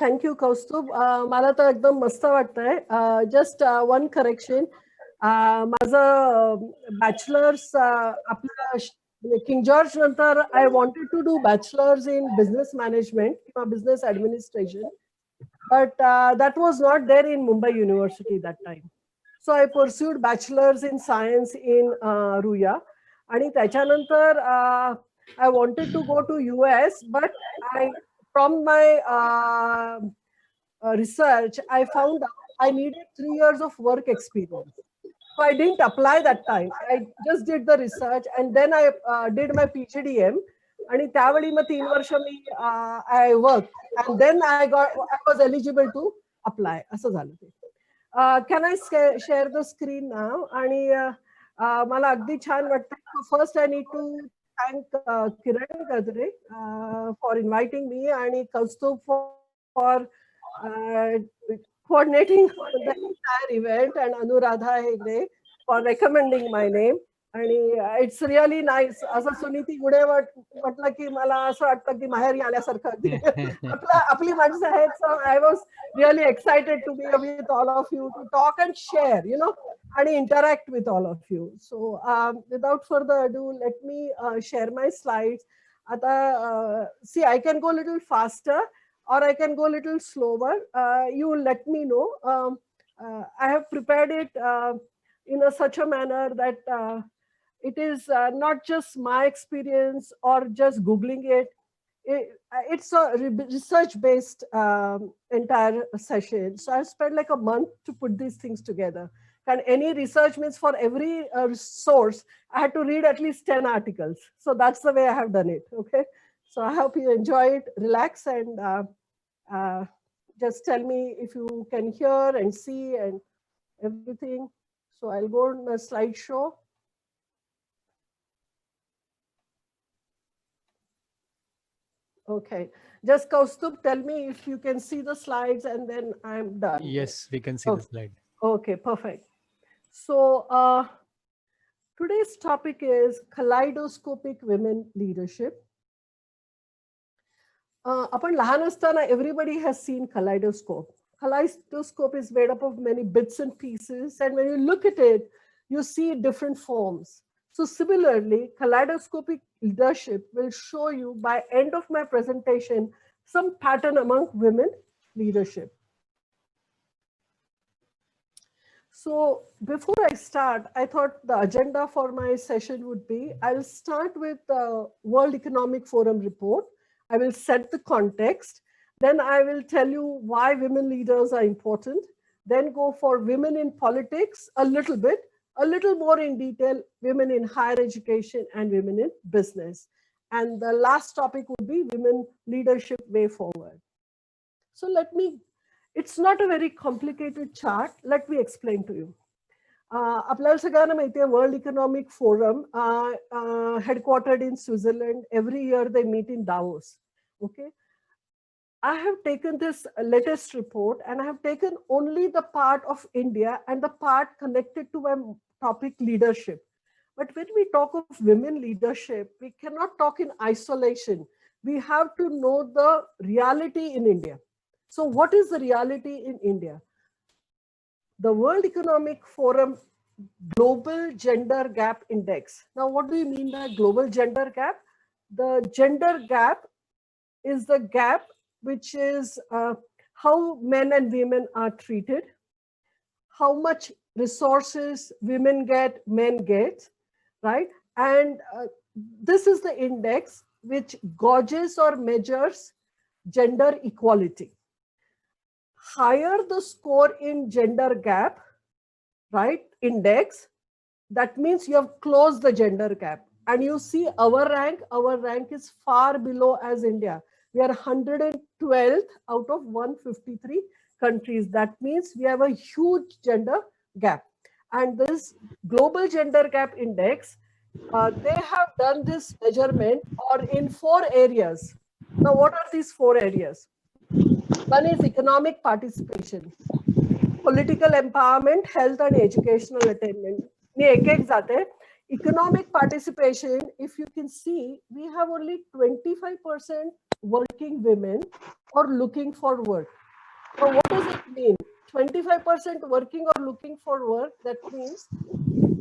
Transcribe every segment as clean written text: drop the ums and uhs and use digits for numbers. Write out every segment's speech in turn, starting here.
Thank you कौस्तुभ. मला तर एकदम मस्त वाटतंय. Just one correction. माझं बॅचलर्स आपल्या किंग जॉर्ज नंतर I wanted to do bachelors in business management किंवा business administration, but that was not there in Mumbai university that time. So I pursued bachelors in science in Ruia. आणि त्याच्यानंतर I wanted to go to US, but I from my research, I found out I needed 3 years of work experience. So I didn't apply that time. I just did the research and then I did my PGDM. आणि त्यावेळी मग 3 वर्ष मी I worked and then I was eligible to apply. असं झालं ते. Can I share the screen now? आणि मला अगदी छान वाटतं. First I need to thank Kiran Gadre for inviting me and Kaustubh for coordinating the entire event and Anuradha Hegde for recommending my name. आणि it's really nice. असं सुनीती गुडे म्हटलं की मला असं वाटतं की माहेरी आल्यासारखं आपली माणसं आहेत. So I was really excited to be with all of you to talk and share आणि interact with all of you. So without further ado, let me share my slides. See, I can go a little faster or I can go a little slower. You let me know. I have prepared it in such a manner that it is not just my experience or just Googling it. It's a research-based entire session. So I've spent like a month to put these things together. And any research means for every source, I had to read at least 10 articles. So that's the way I have done it. Okay. So I hope you enjoy it, relax, and just tell me if you can hear and see and everything. So I'll go on the slideshow. Okay. Just Kaustubh, tell me if you can see the slides and then I'm done. Yes, we can see the slide. Okay, perfect. So today's topic is kaleidoscopic women leadership. Upon लहान असताना everybody has seen kaleidoscope. Kaleidoscope is made up of many bits and pieces, and when you look at it, you see different forms. So similarly, kaleidoscopic leadership will show you by end of my presentation some pattern among women leadership. So before I start, I thought the agenda for my session would be, I'll start with the World Economic Forum report. I will set the context. Then I will tell you why women leaders are important. Then go for women in politics a little more in detail, women in higher education and women in business. And the last topic would be women leadership way forward. So it's not a very complicated chart. Let me explain to you. आपल्याला सगळ्यांना माहिती आहे world economic forum headquartered in Switzerland. Every year they meet in Davos. Okay. I have taken this latest report and I have taken only the part of India and the part connected to my topic leadership. But when we talk of women leadership, we cannot talk in isolation. We have to know the reality in India. So what is the reality in India? The World Economic Forum Global Gender Gap Index. Now, what do you mean by global gender gap? The gender gap is the gap which is how men and women are treated, how much resources women get, men get, right? And this is the index which gauges or measures gender equality. Higher the score in gender gap, right, index, that means you have closed the gender gap. And you see our rank is far below as India. We are 112th out of 153 countries. That means we have a huge gender gap. And this global gender gap index, they have done this measurement or in 4 areas. Now, what are these 4 areas? One is economic participation, political empowerment, health and educational attainment. Economic participation, if you can see, we have only 25% working women or looking for work. So what does it mean? 25% working or looking for work, that means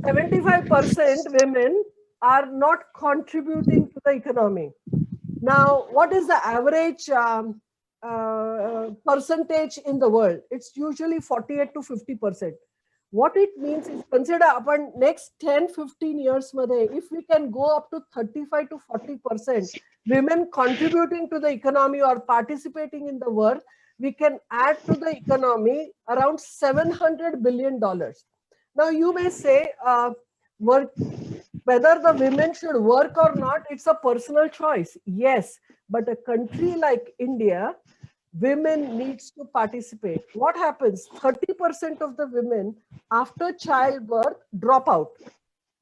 75% women are not contributing to the economy. Now, what is the average percentage in the world? It's usually 48 to 50%. What it means is, consider upon next 10-15 years, if we can go up to 35 to 40% women contributing to the economy or participating in the work, we can add to the economy around $700 billion. Now, you may say, work, whether the women should work or not, it's a personal choice. Yes, but a country like India, women needs to participate. What happens? 30% of the women after childbirth drop out,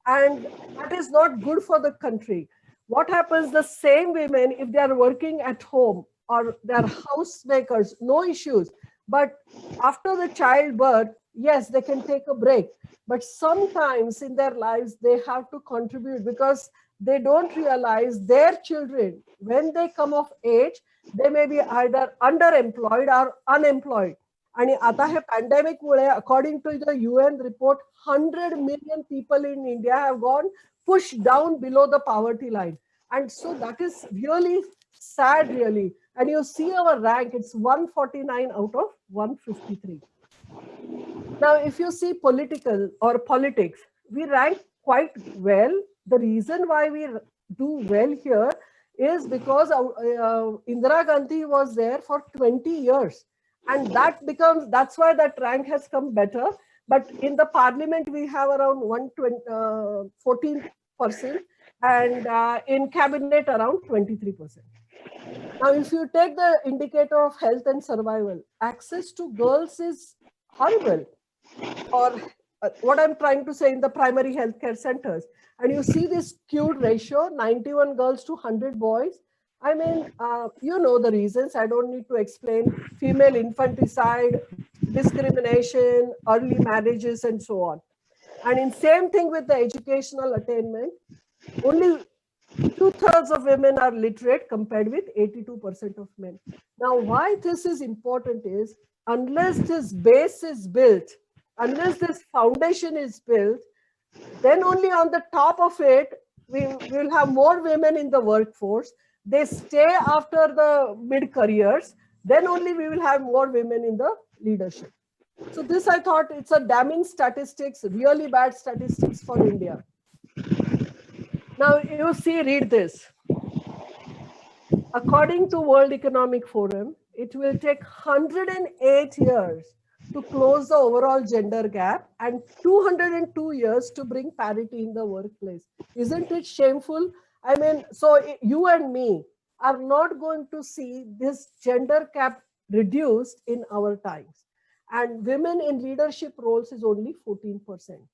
and that is not good for the country. What happens? The same women, if they are working at home or they are housemakers, no issues. But after the childbirth, yes, they can take a break. But sometimes in their lives, they have to contribute because they don't realize their children, when they come of age, they may be either underemployed or unemployed. आणि आता हे pandemic मुळे, according to the UN report, 100 million people in India have gone pushed down below the poverty line. And so that is really sad, really. And you see our rank, it's 149 out of 153. Now, if you see political or politics, we rank quite well. The reason why we do well here is because Indira Gandhi was there for 20 years. And that's why that rank has come better. But in the parliament, we have around 14%, and in cabinet around 23%. Now, if you take the indicator of health and survival, access to girls is horrible. Or what I'm trying to say, in the primary healthcare centers. And you see this skewed ratio, 91 girls to 100 boys. I mean, you know the reasons. I don't need to explain. Female infanticide, discrimination, early marriages, and so on. And in same thing with the educational attainment, only 2/3 of women are literate compared with 82% of men. Now, why this is important is, unless this base is built, unless this foundation is built, then only on the top of it, we will have more women in the workforce. They stay after the mid-careers, then only we will have more women in the leadership. So this, I thought, it's a damning statistics, really bad statistics for India. Now you see, read this. According to World Economic Forum, it will take 108 years to close the overall gender gap and 202 years to bring parity in the workplace. Isn't it shameful? I mean, so you and me are not going to see this gender gap reduced in our times. And women in leadership roles is only 14%.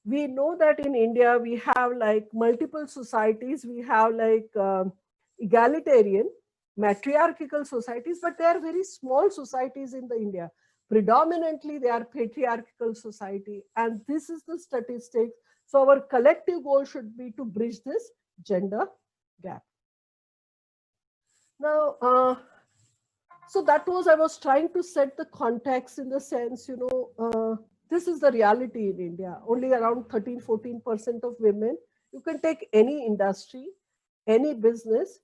We know that in India, we have like multiple societies. We have like egalitarian, matriarchal societies, but they are very small societies in the India. Predominantly, they are patriarchal society. And this is the statistics. So our collective goal should be to bridge this gender gap. Now, so that was, I was trying to set the context in the sense, this is the reality in India. Only around 13-14% of women. You can take any industry, any business,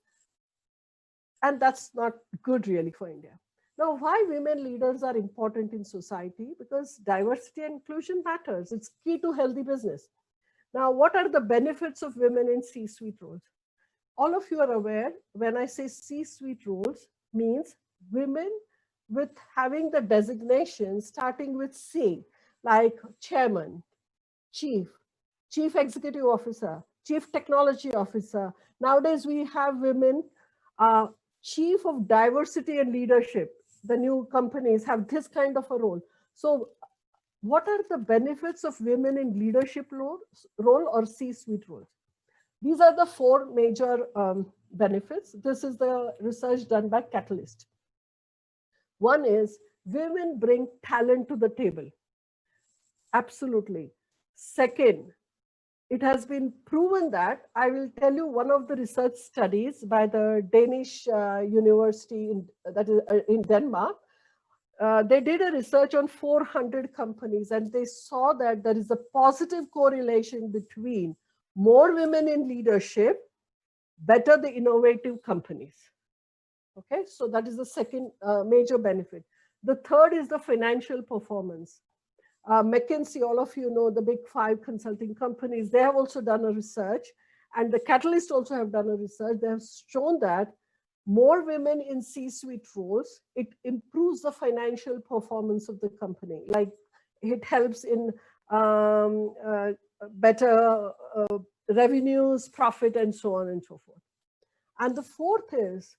and that's not good really for India. Now, why women leaders are important in society? Because diversity and inclusion matters. It's key to healthy business. Now, what are the benefits of women in C-suite roles? All of you are aware, when I say C-suite roles, means women with having the designation starting with C, like chairman, chief executive officer, chief technology officer. Nowadays, we have women, chief of diversity and leadership. The new companies have this kind of a role. So what are the benefits of women in leadership role or C-suite roles? These are the four major benefits. This is the research done by Catalyst. One is women bring talent to the table. Absolutely. Second, it has been proven that, I will tell you one of the research studies by the Danish university that is in Denmark. They did a research on 400 companies, and they saw that there is a positive correlation between more women in leadership, better the innovative companies. Okay, so that is the second major benefit. The third is the financial performance. McKinsey, all of you know, the big 5 consulting companies, they have also done a research, and the Catalyst also have done a research. They have shown that more women in C-suite roles, it improves the financial performance of the company. Like it helps in better revenues, profit, and so on and so forth. And the fourth is,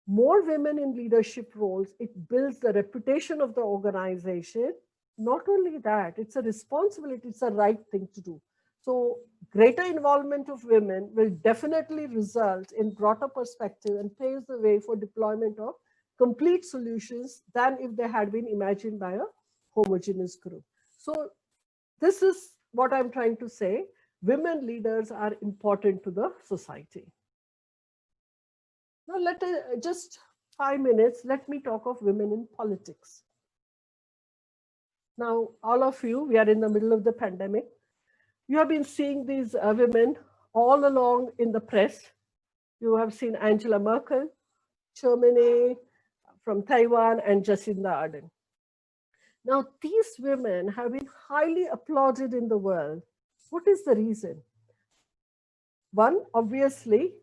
more women in leadership roles, it builds the reputation of the organization. Not only that, it's a responsibility, it's a right thing to do. So greater involvement of women will definitely result in broader perspective and paves the way for deployment of complete solutions than if they had been imagined by a homogeneous group. So this is what I'm trying to say. Women leaders are important to the society. Now, just 5 minutes, let me talk of women in politics. Now, all of you, we are in the middle of the pandemic. You have been seeing these women all along in the press. You have seen Angela Merkel, Germany, from Taiwan, and Jacinda Ardern. Now, these women have been highly applauded in the world. What is the reason? One, obviously,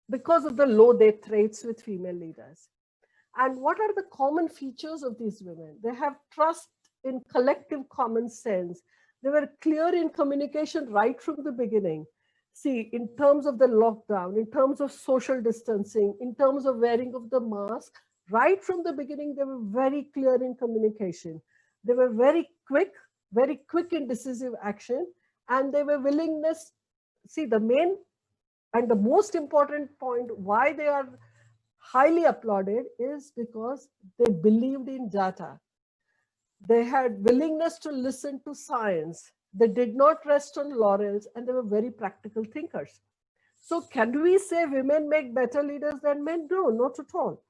because of the low death rates with female leaders. And what are the common features of these women? They have trust in collective common sense. They were clear in communication right from the beginning. See, in terms of the lockdown, in terms of social distancing, in terms of wearing of the mask, right from the beginning, they were very clear in communication. They were very quick in decisive action, and they were willingness. See, the main and the most important point why they are highly applauded is because they believed in data. They had willingness to listen to science. They did not rest on laurels, and they were very practical thinkers. So can we say women make better leaders than men? No, not at all.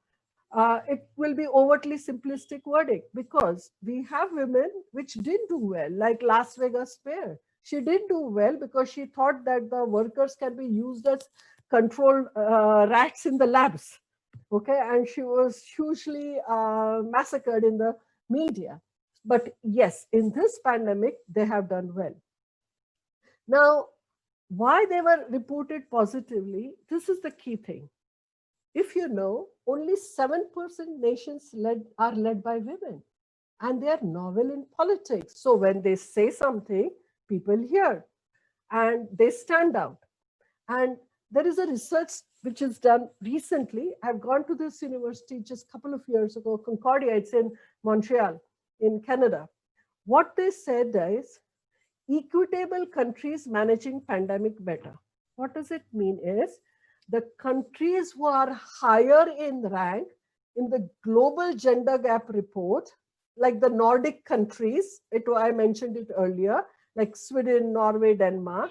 It will be overtly simplistic verdict, because we have women which did do well, like Las Vegas Mayor. She did do well because she thought that the workers can be used as control rats in the labs. Okay, and she was hugely massacred in the media. But yes, in this pandemic, they have done well. Now, why they were reported positively, this is the key thing. If you know, only 7% nations are led by women, and they are novel in politics. So when they say something, people hear and they stand out. And there is a research which is done recently. I've gone to this university just a couple of years ago, Concordia, it's in Montreal, in Canada. What they said is, equitable countries managing pandemic better. What does it mean is, the countries who are higher in rank in the global gender gap report, like the Nordic countries, I mentioned it earlier, like Sweden, Norway, Denmark,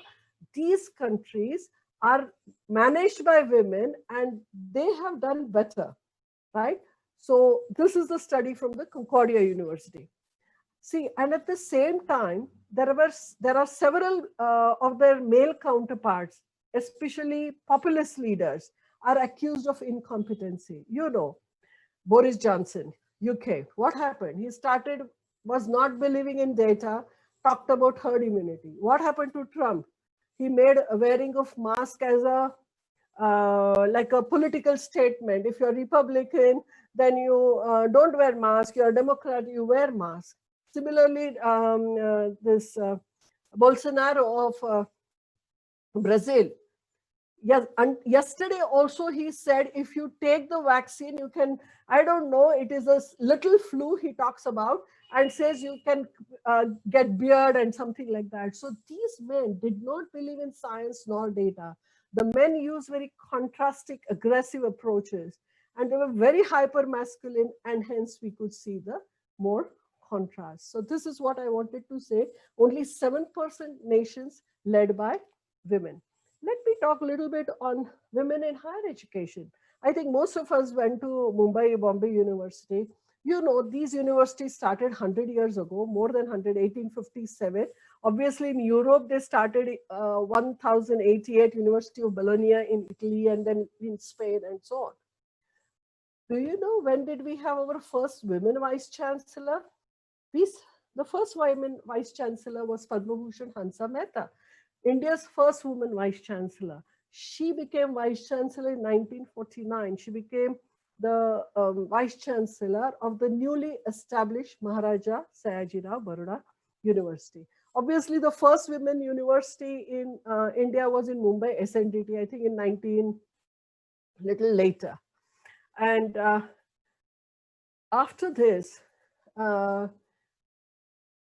these countries are managed by women and they have done better, right? So this is the study from the Concordia University. See, and at the same time, there are several of their male counterparts, especially populist leaders, are accused of incompetency. You know, Boris Johnson, UK, what happened? He was not believing in data, talked about herd immunity. What happened to Trump? He made a wearing of mask as like a political statement. If you're Republican, then you don't wear mask. You're a Democrat, you wear mask. Similarly, this Bolsonaro of Brazil. Yes, and yesterday also he said, if you take the vaccine, you can, I don't know, it is a little flu he talks about, and says you can get beard and something like that. So these men did not believe in science nor data. The men used very contrasting, aggressive approaches, and they were very hyper masculine, and hence we could see the more contrast. So this is what I wanted to say. Only 7% nations led by women. Let me talk a little bit on women in higher education. I think most of us went to Mumbai, Bombay University. You know, these universities started 100 years ago, more than 100, 1857. Obviously, in Europe, they started 1088, University of Bologna in Italy, and then in Spain, and so on. Do you know when did we have our first women vice chancellor? The first women vice chancellor was Padma Bhushan Hansa Mehta, India's first woman vice chancellor. She became vice chancellor in 1949. She became the vice chancellor of the newly established Maharaja Sayajirao Baroda University. Obviously, the first women university in India was in Mumbai, SNDT, I think in 19, little later. And after this,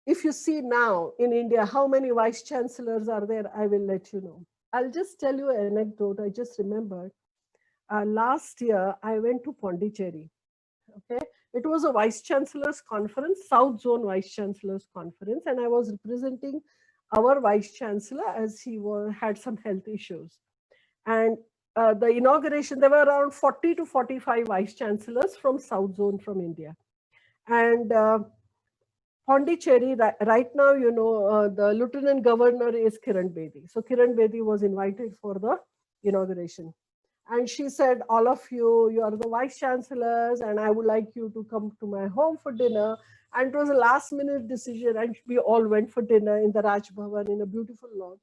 if you see now in India, how many vice chancellors are there, I will let you know. I'll just tell you an anecdote. I just remembered. Last year, I went to Pondicherry. Okay, it was a vice chancellor's conference, South Zone vice chancellor's conference, and I was representing our vice chancellor as he had some health issues. And the inauguration, there were around 40 to 45 vice chancellors from South Zone from India. And Pondicherry, right now, you know, the Lieutenant Governor is Kiran Bedi. So Kiran Bedi was invited for the inauguration. And she said, all of you, you are the vice chancellors, and I would like you to come to my home for dinner. And it was a last minute decision, and we all went for dinner in the Raj Bhavan in a beautiful lawn.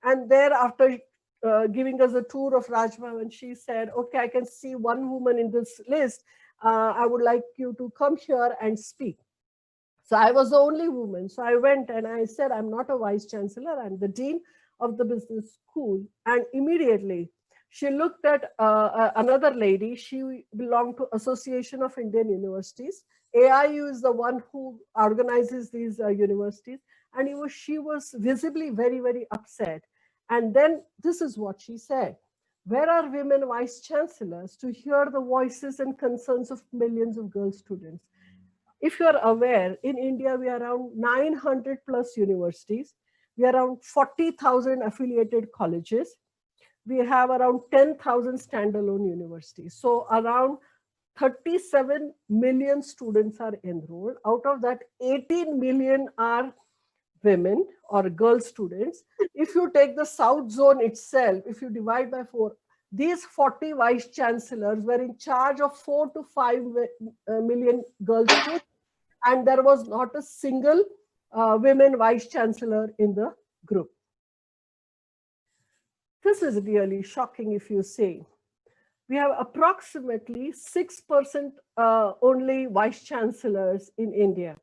And there, after giving us a tour of Raj Bhavan, she said, okay, I can see one woman in this list. I would like you to come here and speak. So I was the only woman. So I went and I said, I'm not a vice chancellor, I'm the dean of the business school. And immediately she looked at another lady. She belonged to Association of Indian Universities. AIU is the one who organizes these universities. And she was visibly very, very upset. And then this is what she said. Where are women vice chancellors to hear the voices and concerns of millions of girl students? If you are aware, in India, we are around 900 plus universities. We are around 40,000 affiliated colleges. We have around 10,000 standalone universities. So around 37 million students are enrolled. Out of that, 18 million are women or girl students. If you take the South Zone itself, if you divide by 4, these 40 vice chancellors were in charge of 4 to 5 million girl students. And there was not a single women vice chancellor in the group. This is really shocking if you say. We have approximately 6% only vice chancellors in India.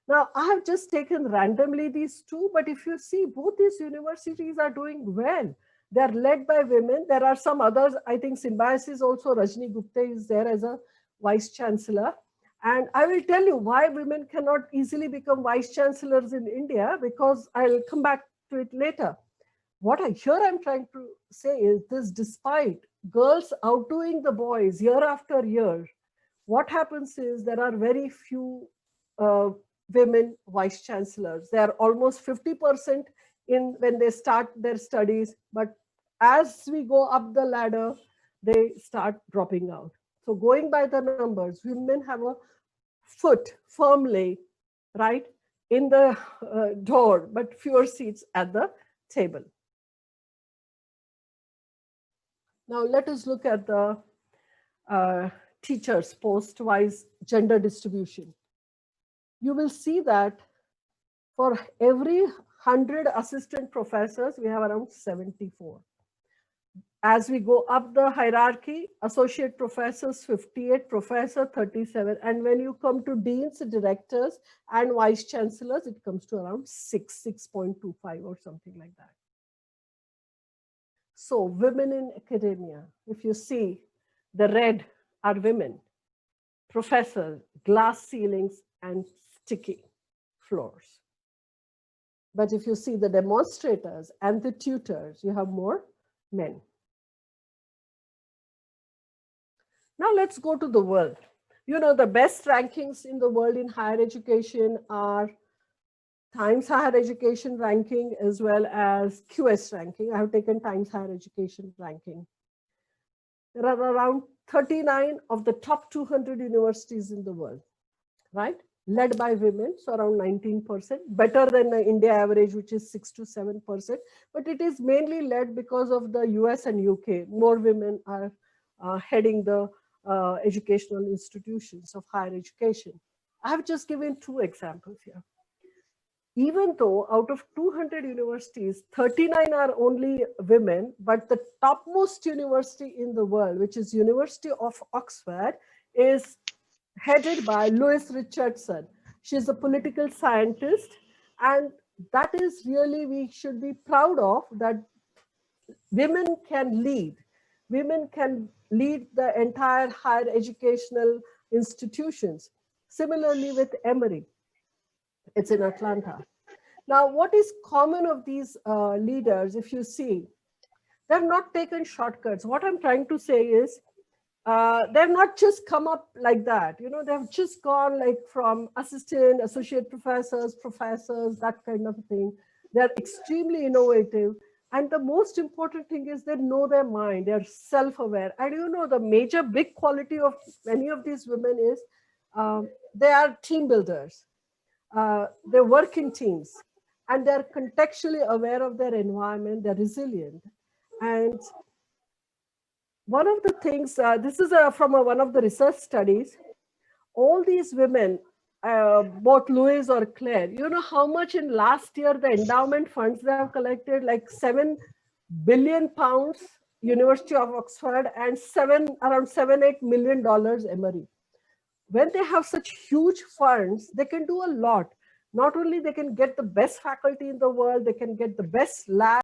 Now, I have just taken randomly these two, but if you see, both these universities are doing well. They are led by women. There are some others. I think Symbiosis also, Rajni Gupta is there as a vice chancellor. And I will tell you why women cannot easily become vice chancellors in India, because I'll come back to it later. What I'm trying to say is this: despite girls outdoing the boys year after year, what happens is there are very few women vice chancellors. They are almost 50% when they start their studies, but as we go up the ladder, they start dropping out. So going by the numbers, women have a foot firmly right in the door, but fewer seats at the table. Now let us look at the teachers post-wise gender distribution. You will see that for every 100 assistant professors, we have around 74. As we go up the hierarchy, associate professors 58, professor 37, and when you come to deans, directors, and vice chancellors, it comes to around 6.25 or something like that. So women in academia, if you see, the red are women, professors, glass ceilings, and sticky floors. But if you see the demonstrators and the tutors, you have more men. Now let's go to the world. You know, the best rankings in the world in higher education are Times Higher Education ranking as well as QS ranking. I have taken Times Higher Education ranking. There are around 39 of the top 200 universities in the world, right? Led by women, so around 19%, better than the India average, which is 6 to 7%. But it is mainly led because of the US and UK. More women are heading the educational institutions of higher education. I have just given two examples here. Even though out of 200 universities, 39 are only women, but the topmost university in the world, which is University of Oxford, is headed by Louise Richardson. She's a political scientist, and that is really, we should be proud of, that women can lead. Women can lead the entire higher educational institutions. Similarly with Emory, it's in Atlanta. Now, what is common of these leaders, if you see, they've not taken shortcuts. What I'm trying to say is, they've not just come up like that. You know, they've just gone like from assistant, associate professors, that kind of thing. They're extremely innovative. And the most important thing is they know their mind, they're self-aware. And you know, the major big quality of many of these women is they are team builders. They work in teams and they're contextually aware of their environment, they're resilient. And one of the things, this is from one of the research studies, all these women, both Louise or Claire, you know how much in last year the endowment funds they have collected, like 7 billion pounds, University of Oxford, and around $7-8 million Emory. When they have such huge funds, they can do a lot. Not only they can get the best faculty in the world, they can get the best lab,